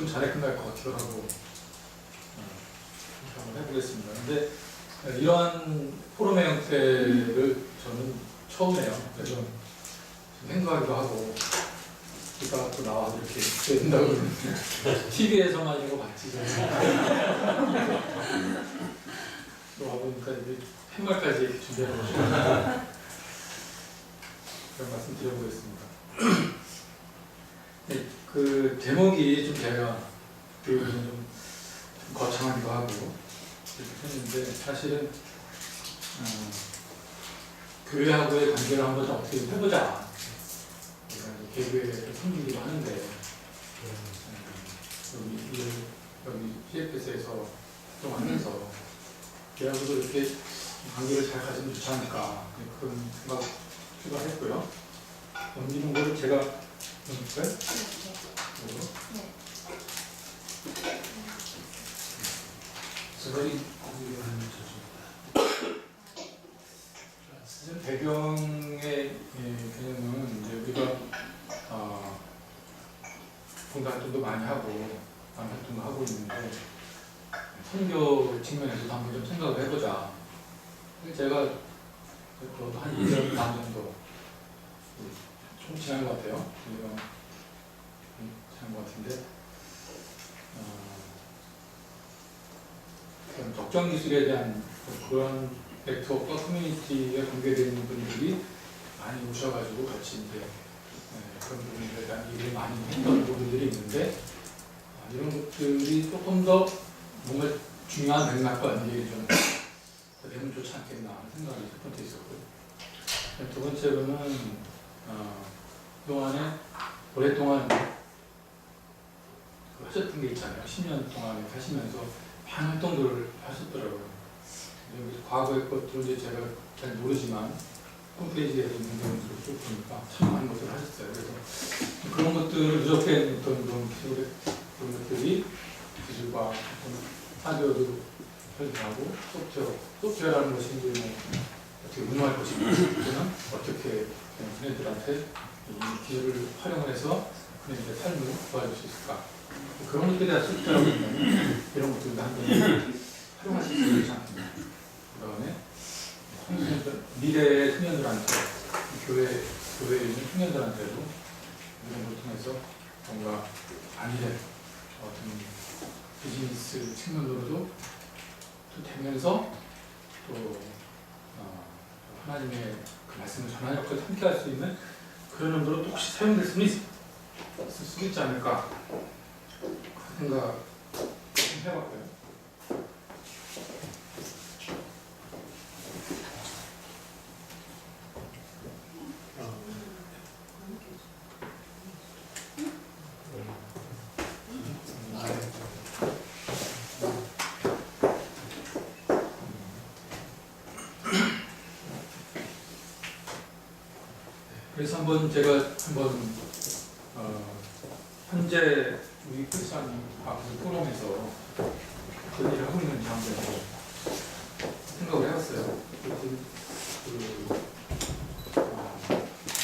좀 잘해 끝날 것 같기도 하고 한번 해보겠습니다. 근데 이러한 포럼의 형태를 저는 처음이에요. 그래서 좀 생각하기도 하고 이따가 또 나와서 이렇게 된다고 그러는데 TV에서만 이런 거 봤지 또 와보니까 이제 팻말까지 준비해보시고 그런 말씀 드려보겠습니다. 네, 그 제목이 좀 제가 좀 거창하기도 하고 이렇게 했는데 사실은 교회하고의 관계를 한번 좀 어떻게 해보자. 개교회를 섬기기도 하는데 여기 CFS에서 활동하면서 교회하고도 이렇게 관계를 잘 가지면 좋지 않을까 그런 생각을 했고요. 옮기는 거를 제가 볼까요? 네. 저희 공유를 하는 저입니다. 사실 배경의 개념은 이제 우리가 봉사 활동도 많이 하고 활동도 하고 있는데 선교 측면에서도 한번 좀 생각을 해보자. 제가 저도 한 2년 반 정도 총 지난 것 같아요. 1년 지난 것 같은데 적정 기술에 대한 그런 네트워크와 커뮤니티에 관계되어 있는 분들이 많이 오셔가지고 같이 이제 그런 부분들에 대한 일을 많이 했던 부분들이 있는데 이런 것들이 조금 더 뭔가 중요한 맥락과 연결이 좀 되면 좋지 않겠나 하는 생각이 첫 번째 있었고요. 두 번째로는 그동안에 오랫동안 하셨던 게 있잖아요. 10년 동안 하시면서 많은 활동들을 하셨더라고요. 과거의 것들은 이제 제가 잘 모르지만 홈페이지에 있는 내용들을 쭉 보니까 참 많은 것들을 하셨어요. 그래서 그런 것들을 누적해 놓던 그런 것들이 기술과 하드웨어도 설계하고 소프트웨어라는 것이 이제 뭐 어떻게 운영할 것인가, 또는 어떻게 그네들한테 이 기술을 활용을 해서 그네들의 삶을 도와줄 수 있을까. 그런 것들에 대한 소프트웨어라고 하면 이런 것들도 한번 활용하실 수 있지 않습니까? 그 다음에 미래의 청년들한테, 교회에 있는 청년들한테도 이런 걸 통해서 뭔가 아니래 어떤 비즈니스 측면으로도 또 되면서 또 하나님의 그 말씀을 전하는 역할을 함께 할 수 있는 그런 용도로 또 혹시 사용될 수는 있을 수 있지 않을까 그 생각 좀 해봤고요. 그래서 제가 현재 우리 크리스찬 박수 포럼에서 어떤 일을 하고 있는지 한번 생각을 해봤어요.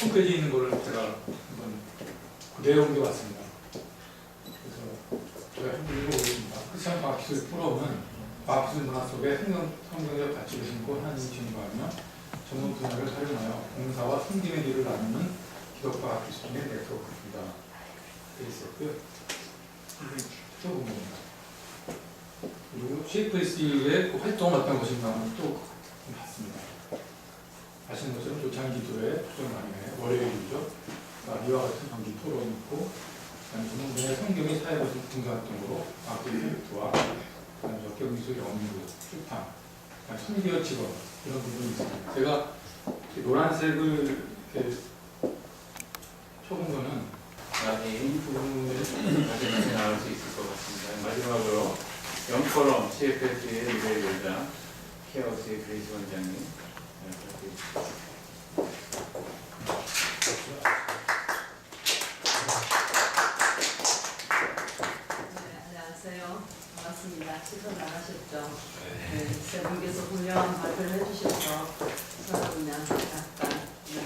홈페이지에 있는 거를 제가 한번 그대로 옮겨봤습니다. 그래서 제가 한번 읽어보겠습니다. 크리스찬 과학기술 포럼은 과학기술 문화 속에 성경적 가치를 심고 하나님을 증거하며 전문 분야를 활용하여 봉사와 섬김의 길을 나누는 기독과 기술의 네트워크입니다. 되어 있었고요. 또 봅니다. 그리고 CFS의 그 활동은 어떤 것인가 하면 또 봤습니다. 아시는 것처럼 조찬 기도회, 초청 강의, 월요일이죠. 이와 같은 정기 토론이 있고, 전문 분야의 성경의 사회적인 봉사활동으로 과학기술 프로젝트와 역경기술 연구, 출판, 소미디어 직업 이런 부분이 있습니다. 제가 노란색을 이렇게 쳐본 거는 이 부분에 마지막에 나올 수 있을 것 같습니다. 마지막으로 영포럼 CFS의 미래의 열자 케어스의 그레이스 원장님 안녕하세요. 반갑습니다. 시선 나가셨죠? 네, 세 분께서 훌륭한 발표를 해주셔서 저는 그냥 약간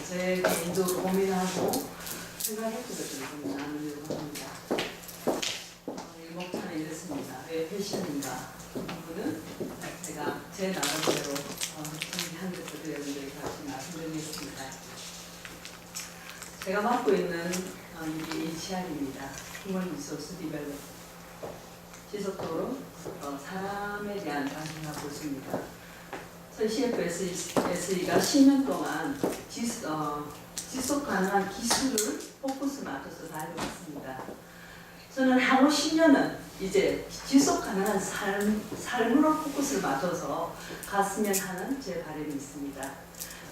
제 개인도 고민하고 생각했거든요. 좀 나누려고 합니다. 패션인가 그 부분은 제가 제 나름대로 정리한 것들을 여러분들에게 다시 말씀드리겠습니다. 제가 맡고 있는 이게 HR입니다. Human Resource Development. 지속적으로 사람에 대한 관심을 갖고 있습니다. 저희 CFSE가 10년 동안 지속 가능한 기술을 포커스 맞춰서 달려왔습니다. 저는 향후 10년은 이제 지속 가능한 삶으로 포커스를 맞춰서 갔으면 하는 제 바람이 있습니다.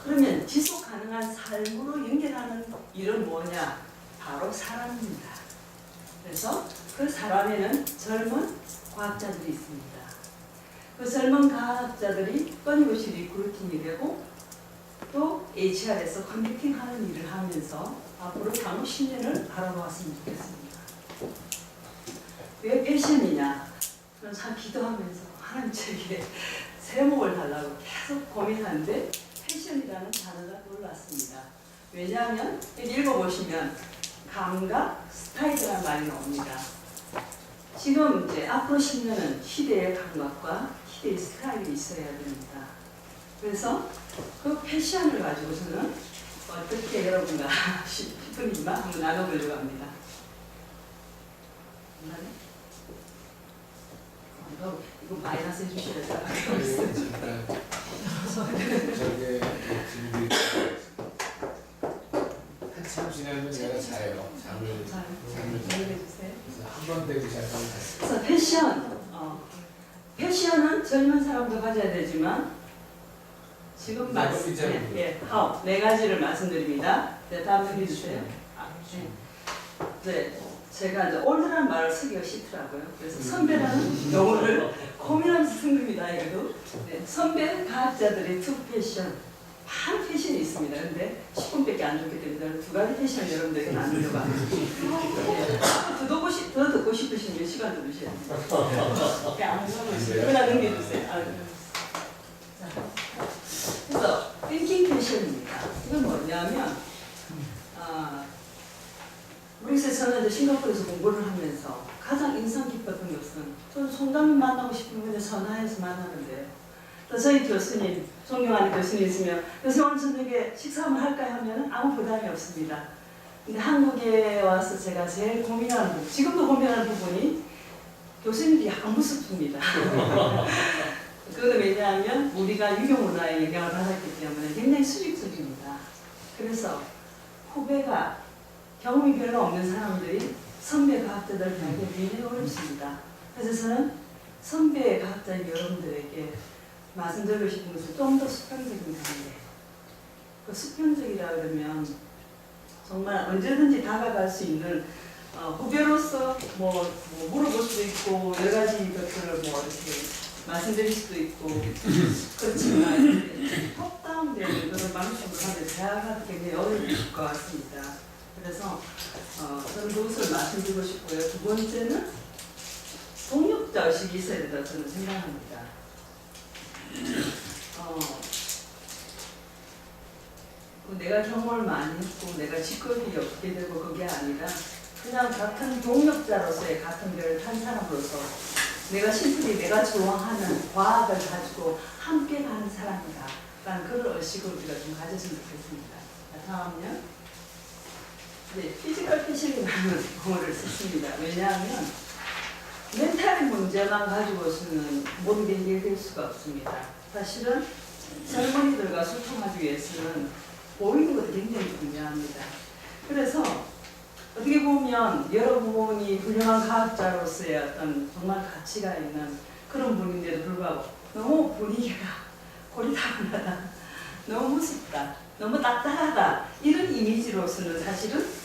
그러면 지속 가능한 삶으로 연결하는 일은 뭐냐? 바로 사람입니다. 그래서 그 사람에는 젊은 과학자들이 있습니다. 그 젊은 과학자들이 끊임없이 리크루팅이 되고 또 HR에서 컨택팅하는 일을 하면서 앞으로 향후 10년을 바라보았으면 좋겠습니다. 왜 패션이냐? 저는 참 기도하면서 하나님 제게 제목을 달라고 계속 고민하는데 패션이라는 단어가 놀랐습니다. 왜냐하면 읽어보시면 감각, 스타일이라는 말이 나옵니다. 지금 이제 앞으로 10년은 시대의 감각과 시대의 스타일이 있어야 됩니다. 그래서 그 패션을 가지고서는 어떻게 여러분과 10분이지만 한번 나눠보려고 합니다. 이거 마이너스 해주셔야 돼요. 저게 질문이 한참 지나면 내가 자요. 잠을 해주세요. 그래서 한 번 되기 시작하면 그래서 패션은 젊은 사람도 가져야 되지만 지금 말씀 네 가지를 말씀드립니다. 네, 다음 해주세요. 네, 제가 이제 올드라는 말을 쓰기가 싫더라고요. 그래서 선배라는 용어를 고민하면서 쓴 겁니다. 이것도 네, 선배 과학자들의 투 패션, 많은 패션이 있습니다. 근데 10분밖에 안 줬기 때문에 두 가지 패션을 여러분들에게 나누려고 합니다. 더 듣고 싶으시면 시간 좀 주셔야 돼요. 그냥 아무 상관 없어요. 그냥 넘겨주세요. 그래서 띵킹 패션입니다. 이건 뭐냐면 저는 이제 싱가포르에서 공부를 하면서 가장 인상 깊었던 것은 저는 송강님 만나고 싶으면 그냥 전화해서 만나는데요. 또 저희 교수님, 존경하는 교수님 있으면 교수님 오늘 저녁에 식사 한번 할까요? 하면 아무 부담이 없습니다. 근데 한국에 와서 제가 제일 고민하는 부분, 지금도 고민하는 부분이 교수님들이 약간 무섭습니다. 그거는 왜냐하면 우리가 유교 문화에 영향을 받았기 때문에 굉장히 수직적입니다. 그래서 후배가 경험이 별로 없는 사람들이 선배 과학자들한테 굉장히 어렵습니다. 그래서 저는 선배 과학자인 여러분들에게 말씀드리고 싶은 것은 좀 더 수평적인 관계. 그 수평적이라 그러면 정말 언제든지 다가갈 수 있는 후배로서 뭐 물어볼 수도 있고 여러 가지 것들을 뭐 이렇게 말씀드릴 수도 있고 그렇지만 top-down-되는 그런 방식으로 하면 대화가 굉장히 어려울 것 같습니다. 그래서 저는 그것을 말씀드리고 싶고요. 두 번째는 동력자 의식이 있어야 된다고 저는 생각합니다. 내가 경험을 많이 했고 내가 직급이 없게 되고 그게 아니라 그냥 같은 동력자로서의 같은 배를 탄 사람으로서 내가 심플히 내가 좋아하는 과학을 가지고 함께 가는 사람이다 라는 그런 의식을 우리가 좀 가졌으면 좋겠습니다. 다음은요. 네, 피지컬 패션이라는 용어를 썼습니다. 왜냐하면 멘탈의 문제만 가지고서는 모든 게 해결될 수가 없습니다. 사실은 젊은이들과 소통하기 위해서는 보이는 것도 굉장히 중요합니다. 그래서 어떻게 보면 여러분이 훌륭한 과학자로서의 어떤 정말 가치가 있는 그런 분인데도 불구하고 너무 분위기가 고리타분하다, 너무 무섭다, 너무 딱딱하다 이런 이미지로서는 사실은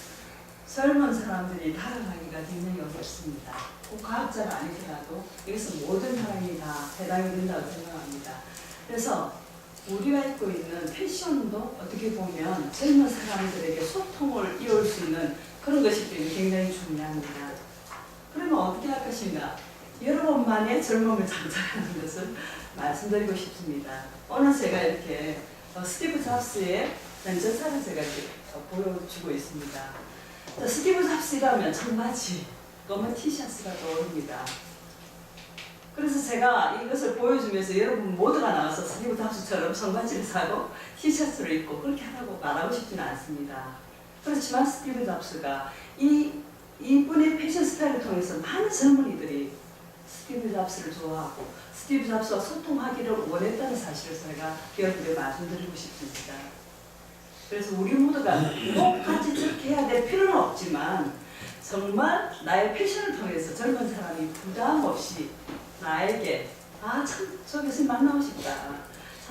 젊은 사람들이 따라가기가 굉장히 어렵습니다. 꼭 과학자가 아니더라도 여기서 모든 사람이 다 해당이 된다고 생각합니다. 그래서 우리가 입고 있는 패션도 어떻게 보면 젊은 사람들에게 소통을 이룰 수 있는 그런 것이 굉장히 중요합니다. 그러면 어떻게 할 것인가? 여러분만의 젊음을 장착하는 것을 말씀드리고 싶습니다. 오늘 제가 이렇게 스티브 잡스의 전사를 제가 이렇게 보여주고 있습니다. 스티브 잡스라면 청바지, 검은 티셔츠가 떠오릅니다. 그래서 제가 이것을 보여주면서 여러분 모두가 나와서 스티브 잡스처럼 청바지를 사고 티셔츠를 입고 그렇게 하라고 말하고 싶지는 않습니다. 그렇지만 스티브 잡스가 이분의 패션 스타일을 통해서 많은 젊은이들이 스티브 잡스를 좋아하고 스티브 잡스와 소통하기를 원했다는 사실을 저희가 여러분께 말씀드리고 싶습니다. 그래서 우리 모두가 똑같이 저렇게 해야 될 필요는 없지만 정말 나의 패션을 통해서 젊은 사람이 부담 없이 나에게 참 저 교수님 만나고 싶다.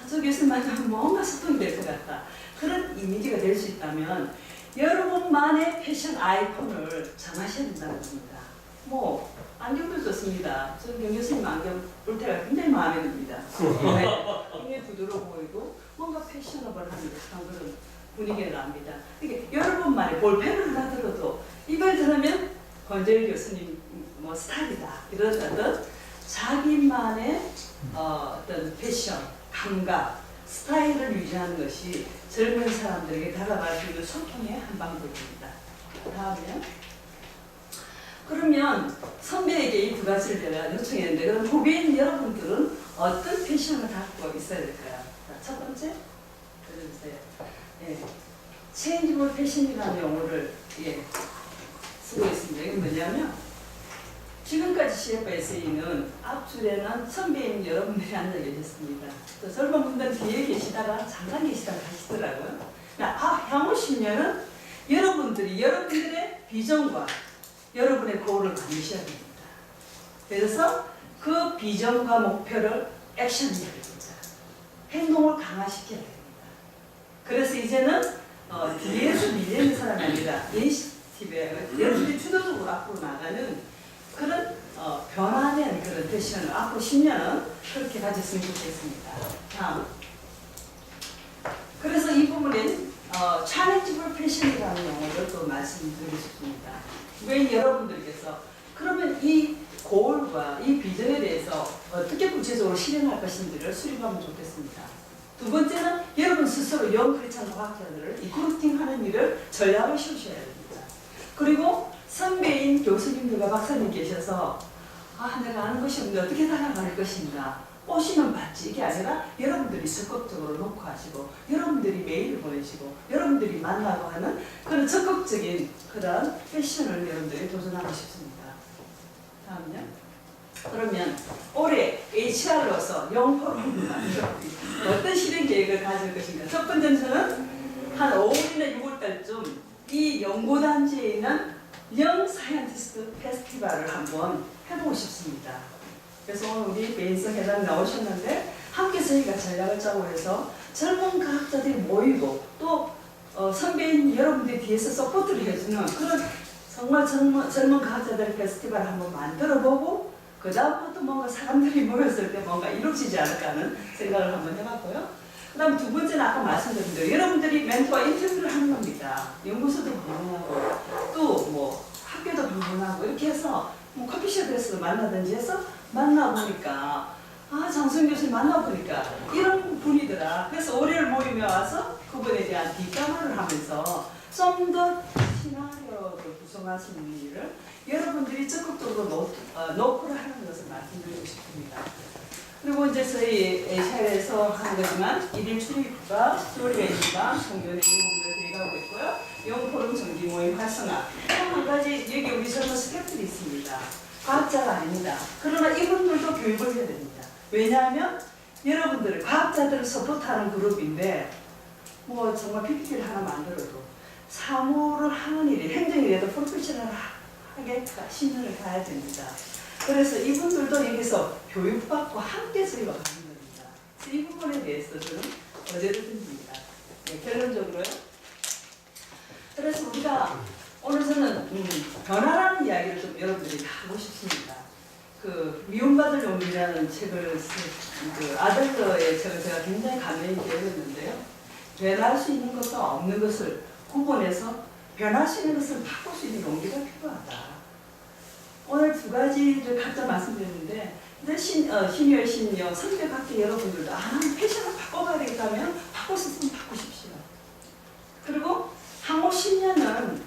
저 교수님 만나면 뭔가 소통이 될 것 같다. 그런 이미지가 될 수 있다면 여러분만의 패션 아이콘을 정하셔야 된다는 겁니다. 뭐 안경도 좋습니다. 저는 경 교수님 안경 볼 때가 굉장히 마음에 듭니다. 굉장히 부드러워 보이고 뭔가 패셔너블한 듯한 그런 분위기가 납니다. 이게 여러분만의 볼펜을 하나 들어도 이걸 들으면 권재일 교수님 뭐 스타일이다 이런 어떤 자기만의 어떤 패션, 감각, 스타일을 유지하는 것이 젊은 사람들에게 다가갈 수 있는 소통의 한 방법입니다. 다음에 그러면 선배에게 이 두 가지를 제가 요청했는데 그럼 후배인 여러분들은 어떤 패션을 갖고 있어야 될까요? 자, 첫 번째 들어주세요. 체인지블 패션이라는 용어를 쓰고 있습니다. 이게 뭐냐면 지금까지 CFSE는 앞줄에는 선배인 여러분들이 앉아 계셨습니다. 또 젊은 분들은 뒤에 계시다가 잠깐 계시다가 가시더라고요. 향후 10년은 여러분들의 비전과 여러분의 고울을 만드셔야 됩니다. 그래서 그 비전과 목표를 액션해야 됩니다. 행동을 강화시켜야 됩니다. 그래서 이제는 뒤에서 밀리는 사람이 아니라 이니시티브에 여러분들이 주도적으로 앞으로 나가는 그런 변화된 그런 패션을 앞으로 10년은 그렇게 가졌으면 좋겠습니다. 다음. 그래서 이 부분엔 챌린지블 패션이라는 용어를 또 말씀드리고 싶습니다. 왜 여러분들께서 그러면 이 고울과 이 비전에 대해서 어떻게 구체적으로 실행할 것인지를 수립하면 좋겠습니다. 두 번째는 여러분 스스로 영 크리스찬 과학자들을 리크루팅하는 일을 전략을 세우셔야 됩니다. 그리고 선배인 교수님들과 박사님 계셔서 내가 아는 것이 없는데 어떻게 살아갈 것인가 오시면 받지 이게 아니라 여러분들이 적극적으로 녹화하시고 여러분들이 메일을 보내시고 여러분들이 만나고 하는 그런 적극적인 그런 패션을 여러분들이 도전하고 싶습니다. 다음요. 그러면 올해 HR로서 영포럼을 어떤 실행 계획을 가질 것인가. 첫 번째는 한 5월이나 6월달쯤 이 연구단지에 있는 영 사이언티스트 페스티벌을 한번 해보고 싶습니다. 그래서 오늘 우리 베인성 회장 나오셨는데 함께 저희가 전략을 짜고 해서 젊은 과학자들이 모이고 또 선배인 여러분들이 뒤에서 서포트를 해주는 그런 정말 젊은 과학자들 페스티벌을 한번 만들어보고 그 다음부터 뭔가 사람들이 모였을 때 뭔가 이루어지지 않을까 하는 생각을 한번 해봤고요. 그 다음 두 번째는 아까 말씀드린 대로 여러분들이 멘토와 인터뷰를 하는 겁니다. 연구소도 방문하고 또 뭐 학교도 방문하고 이렇게 해서 뭐 커피숍에서 만나든지 해서 만나보니까 장수영 교수님 만나보니까 이런 분이더라. 그래서 올해를 모임에 와서 그분에 대한 뒷담화를 하면서 좀 더 시나리오를 구성하시는 일을 여러분들이 적극적으로 노크를 하는 것을 말씀드리고 싶습니다. 그리고 이제 저희 에이샤에서 하는 거지만 1일 출입과 스토리웨이가 공연의 모임을 대행하고 있고요. 영포럼 정기 모임 활성화. 한 가지 여기 우리 젊은 스태프들이 있습니다. 과학자가 아닙니다. 그러나 이분들도 교육을 해야 됩니다. 왜냐하면 여러분들 과학자들을 서포트하는 그룹인데 뭐 정말 PPT를 하나 만들어도 사무를 하는 일이 행정이라도 프로페셔널하게 10년을 가야 됩니다. 그래서 이분들도 여기서 교육받고 함께 저희가 가는 겁니다. 그래서 이 부분에 대해서 저는 어제를 듭니다. 결론적으로요. 그래서 우리가 오늘 저는 변화라는 이야기를 좀 여러분들이 하고 싶습니다. 그 미움받을 용기라는 책을 그 아들러의 책을 제가 굉장히 감명 있게 읽었는데요. 변할 수 있는 것과 없는 것을 구분해서 변할 수 있는 것을 바꿀 수 있는 용기가 필요하다. 오늘 두 가지를 각자 말씀드렸는데 시니어 선배각계 여러분들도 나는 패션을 바꿔봐야 되겠다면 바꿀 수 있으면 바꾸십시오. 그리고 향후 10년은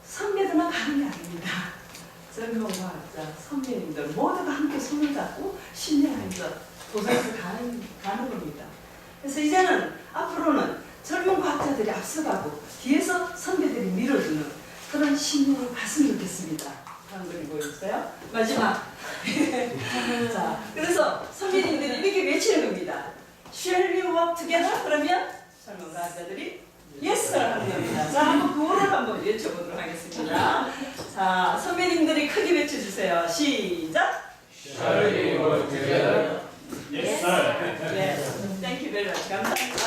선배들만 가는 게 아닙니다. 저는 젊은 과학자, 선배님들 모두가 함께 손을 잡고 신뢰하면서 도전해서 가는 겁니다. 그래서 이제는 앞으로는 젊은 과학자들이 앞서가고 뒤에서 선배들이 밀어주는 그런 신뢰를 갔으면 좋겠습니다. 다음 그림 보여주세요. 마지막. 자, 그래서 선배님들이 이렇게 외치는 겁니다. Shall we work together? 그러면 젊은 과학자들이 Yes, sir 하는 겁니다. 자, 한번 그거를 한번 외쳐보도록 하겠습니다. 자, 선배님들이 크게 외쳐주세요. 시작! Shall we work together? Yes, sir. 네, thank you very much. 감사합니다.